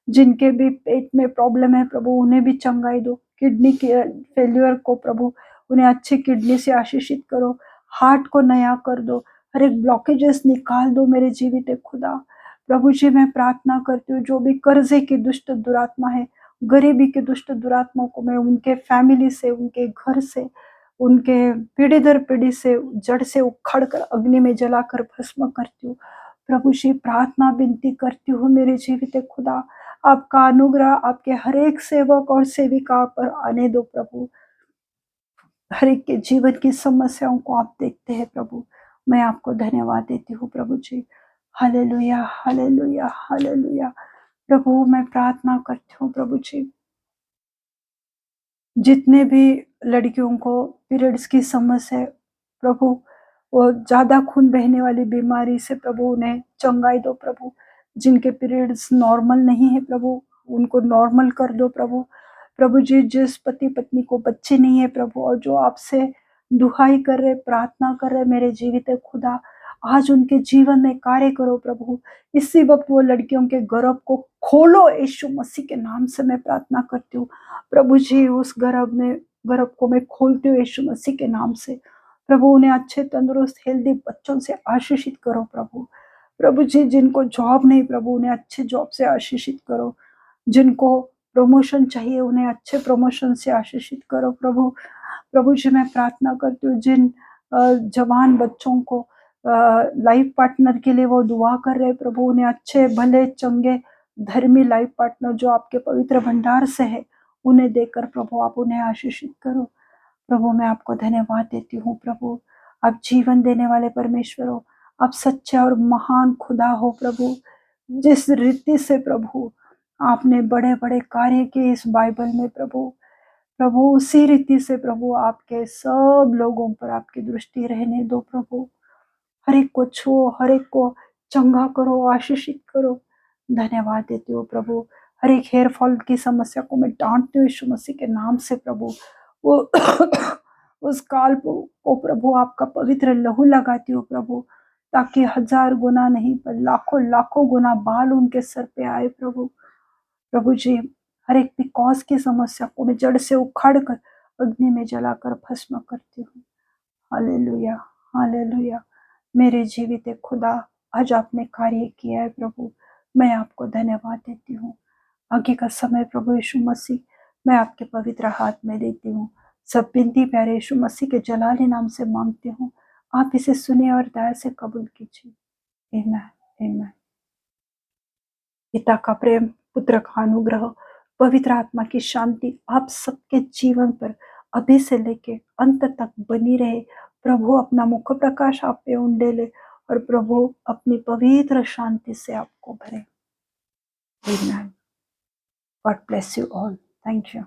जिनके भी पेट में प्रॉब्लम है प्रभु, उन्हें भी चंगाई दो। किडनी के फेल्यूर को प्रभु उन्हें अच्छी किडनी से आशीषित करो। हार्ट को नया कर दो, हर एक ब्लॉकेजेस निकाल दो मेरे जीवित खुदा। प्रभु जी, मैं प्रार्थना करती हूँ, जो भी कर्जे की दुष्ट दुरात्मा है, गरीबी की दुष्ट दुरात्मा को मैं उनके फैमिली से, उनके घर से, उनके पीढ़ी दर पीढ़ी से जड़ से उखड़ कर अग्नि में जलाकर भस्म करती हूँ। प्रभु जी, प्रार्थना विनती करती हूँ मेरे जीवित खुदा, आपका अनुग्रह आपके हर एक सेवक और सेविका पर आने दो प्रभु। हर एक के जीवन की समस्याओं को आप देखते हैं प्रभु। मैं आपको धन्यवाद देती हूँ प्रभु जी। Hallelujah, hallelujah, hallelujah. प्रभु, मैं प्रार्थना करती हूँ प्रभु जी, जितने भी लड़कियों को पीरियड्स की समस्या है प्रभु, वो ज़्यादा खून बहने वाली बीमारी से प्रभु उन्हें चंगाई दो प्रभु। जिनके पीरियड्स नॉर्मल नहीं है प्रभु, उनको नॉर्मल कर दो प्रभु। प्रभु जी, जिस पति पत्नी को बच्चे नहीं है प्रभु, और जो आपसे दुहाई कर रहे, प्रार्थना कर रहे मेरे जीवित खुदा, आज उनके जीवन में कार्य करो प्रभु। इसी वक्त वो लड़कियों के गर्भ को खोलो, यीशु मसीह के नाम से मैं प्रार्थना करती हूँ प्रभु जी। उस गर्भ को मैं खोलती हूँ यीशु मसीह के नाम से प्रभु। उन्हें अच्छे तंदुरुस्त हेल्दी बच्चों से आशीषित करो प्रभु। प्रभु जी, जिनको जॉब नहीं प्रभु, उन्हें अच्छे जॉब से आशीषित करो। जिनको प्रमोशन चाहिए, उन्हें अच्छे प्रमोशन से आशीषित करो प्रभु। प्रभु जी, मैं प्रार्थना करती हूँ, जिन जवान बच्चों को लाइफ पार्टनर के लिए वो दुआ कर रहे प्रभु, उन्हें अच्छे भले चंगे धर्मी लाइफ पार्टनर जो आपके पवित्र भंडार से है, उन्हें देकर प्रभु आप उन्हें आशीषित करो प्रभु। मैं आपको धन्यवाद देती हूँ प्रभु। आप जीवन देने वाले परमेश्वर हो, आप सच्चे और महान खुदा हो प्रभु। जिस रीति से प्रभु आपने बड़े बड़े कार्य किए इस बाइबल में प्रभु, प्रभु उसी रीति से प्रभु आपके सब लोगों पर आपकी दृष्टि रहने दो प्रभु। हर एक को छुओ, हर एक को चंगा करो, आशीषित करो। धन्यवाद देती हूँ प्रभु। हर एक हेयर फॉल की समस्या को मैं डांटती हूँ यीशु मसीह के नाम से प्रभु। वो उस काल को प्रभु आपका पवित्र लहू लगाती हूँ प्रभु, ताकि 1000 गुना नहीं पर लाखों लाखों गुना बाल उनके सर पे आए प्रभु। प्रभु जी, हर एक पिकॉज की समस्या को मैं जड़ से उखाड़ कर अग्नि में जलाकर भस्म करती हूँ। Hallelujah, hallelujah. मेरे जीवित खुदा, आज आपने कार्य किया है प्रभु, मैं आपको धन्यवाद देती हूँ। आगे का समय प्रभु यीशु मसीह मैं आपके पवित्र हाथ में देती हूँ। सब विनती प्यारे यीशु मसीह के जलाली नाम से मांगती हूँ, आप इसे सुनिए और दया से कबूल कीजिए। आमीन, आमीन। पिता का प्रेम, पुत्र का अनुग्रह, पवित्र आत्मा की शांति आप सबके जीवन पर अभी से लेके अंत तक बनी रहे। प्रभु अपना मुख प्रकाश आप पे उंडेले और प्रभु अपनी पवित्र शांति से आपको भरे। आमीन। God bless you all. Thank you.